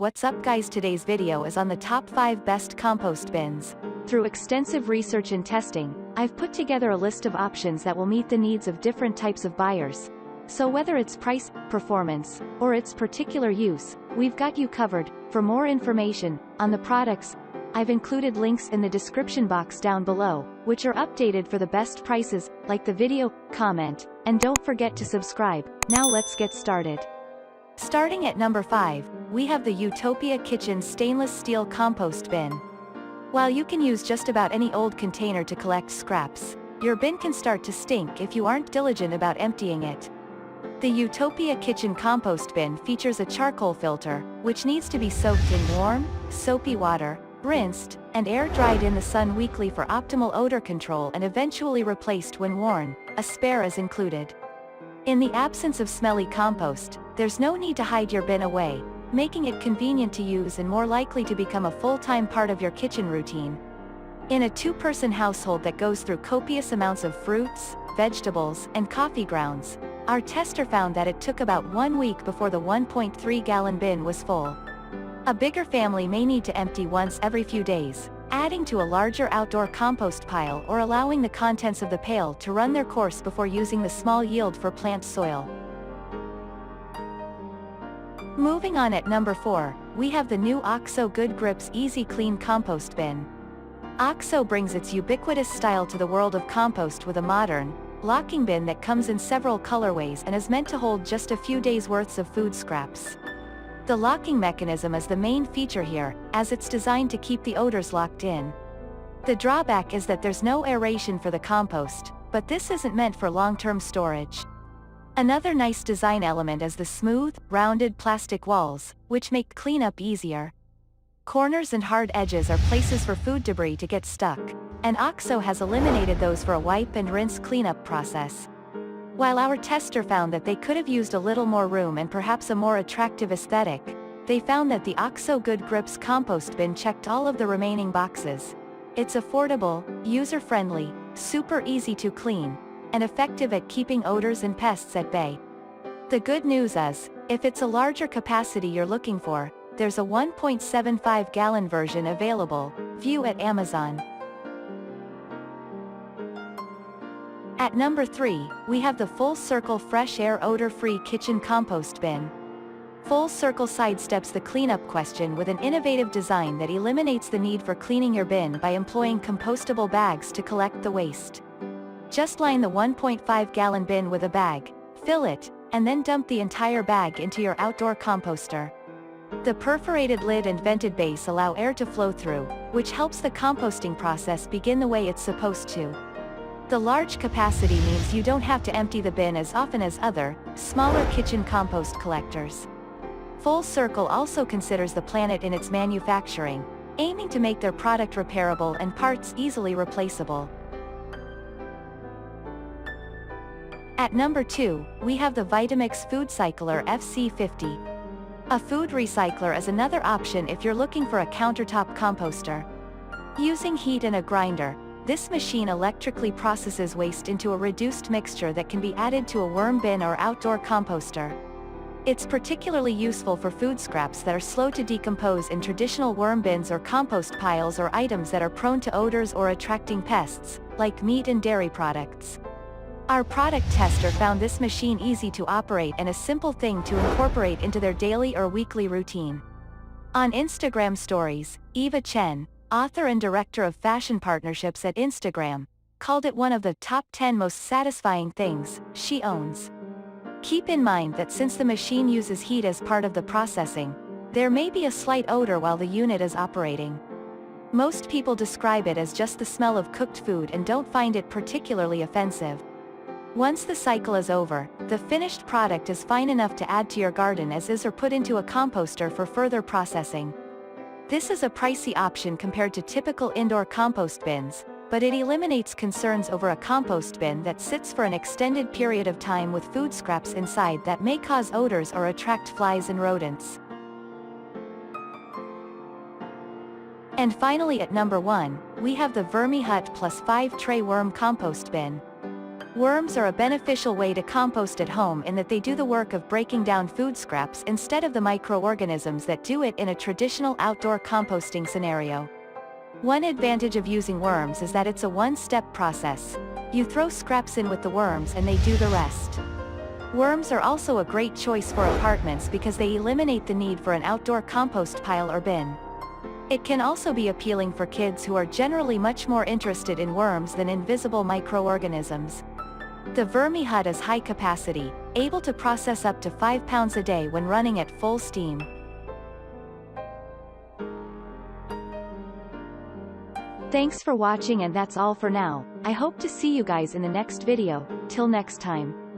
What's up guys, today's video is on the top 5 best compost bins. Through extensive research and testing, I've put together a list of options that will meet the needs of different types of buyers. So whether it's price, performance, or its particular use, we've got you covered. For more information on the products, I've included links in the description box down below, which are updated for the best prices. Like the video, comment, and don't forget to subscribe. Now let's get started. Starting at number 5, we have the Utopia Kitchen Stainless Steel Compost Bin. While you can use just about any old container to collect scraps, your bin can start to stink if you aren't diligent about emptying it. The Utopia Kitchen Compost Bin features a charcoal filter, which needs to be soaked in warm, soapy water, rinsed, and air-dried in the sun weekly for optimal odor control and eventually replaced when worn. A spare is included. In the absence of smelly compost, there's no need to hide your bin away, making it convenient to use and more likely to become a full-time part of your kitchen routine. In a 2-person household that goes through copious amounts of fruits, vegetables, and coffee grounds, our tester found that it took about 1 week before the 1.3-gallon bin was full. A bigger family may need to empty once every few days, adding to a larger outdoor compost pile or allowing the contents of the pail to run their course before using the small yield for plant soil. Moving on, at number 4, we have the new OXO Good Grips Easy Clean Compost Bin. OXO brings its ubiquitous style to the world of compost with a modern, locking bin that comes in several colorways and is meant to hold just a few days' worths of food scraps. The locking mechanism is the main feature here, as it's designed to keep the odors locked in. The drawback is that there's no aeration for the compost, but this isn't meant for long-term storage. Another nice design element is the smooth, rounded plastic walls, which make cleanup easier. Corners and hard edges are places for food debris to get stuck, and OXO has eliminated those for a wipe and rinse cleanup process. While our tester found that they could have used a little more room and perhaps a more attractive aesthetic, they found that the OXO Good Grips compost bin checked all of the remaining boxes. It's affordable, user-friendly, super easy to clean, and effective at keeping odors and pests at bay. The good news is, if it's a larger capacity you're looking for, there's a 1.75-gallon version available. View at Amazon. At number 3, we have the Full Circle Fresh Air Odor-Free Kitchen Compost Bin. Full Circle sidesteps the cleanup question with an innovative design that eliminates the need for cleaning your bin by employing compostable bags to collect the waste. Just line the 1.5-gallon bin with a bag, fill it, and then dump the entire bag into your outdoor composter. The perforated lid and vented base allow air to flow through, which helps the composting process begin the way it's supposed to. The large capacity means you don't have to empty the bin as often as other, smaller kitchen compost collectors. Full Circle also considers the planet in its manufacturing, aiming to make their product repairable and parts easily replaceable. At number 2, we have the Vitamix FoodCycler FC50. A food recycler is another option if you're looking for a countertop composter. Using heat and a grinder, this machine electrically processes waste into a reduced mixture that can be added to a worm bin or outdoor composter. It's particularly useful for food scraps that are slow to decompose in traditional worm bins or compost piles, or items that are prone to odors or attracting pests, like meat and dairy products. Our product tester found this machine easy to operate and a simple thing to incorporate into their daily or weekly routine. On Instagram stories, Eva Chen, author and director of fashion partnerships at Instagram, called it one of the top 10 most satisfying things she owns. Keep in mind that since the machine uses heat as part of the processing, there may be a slight odor while the unit is operating. Most people describe it as just the smell of cooked food and don't find it particularly offensive. Once the cycle is over, the finished product is fine enough to add to your garden as is, or put into a composter for further processing. This is a pricey option compared to typical indoor compost bins, but it eliminates concerns over a compost bin that sits for an extended period of time with food scraps inside that may cause odors or attract flies and rodents. And finally, at number 1, we have the Vermi Hut +5 Tray Worm Compost Bin. Worms are a beneficial way to compost at home in that they do the work of breaking down food scraps instead of the microorganisms that do it in a traditional outdoor composting scenario. One advantage of using worms is that it's a one-step process. You throw scraps in with the worms and they do the rest. Worms are also a great choice for apartments because they eliminate the need for an outdoor compost pile or bin. It can also be appealing for kids who are generally much more interested in worms than invisible microorganisms. The Vermi Hut is high capacity, able to process up to 5 pounds a day when running at full steam. Thanks for watching, and that's all for now. I hope to see you guys in the next video. Till next time.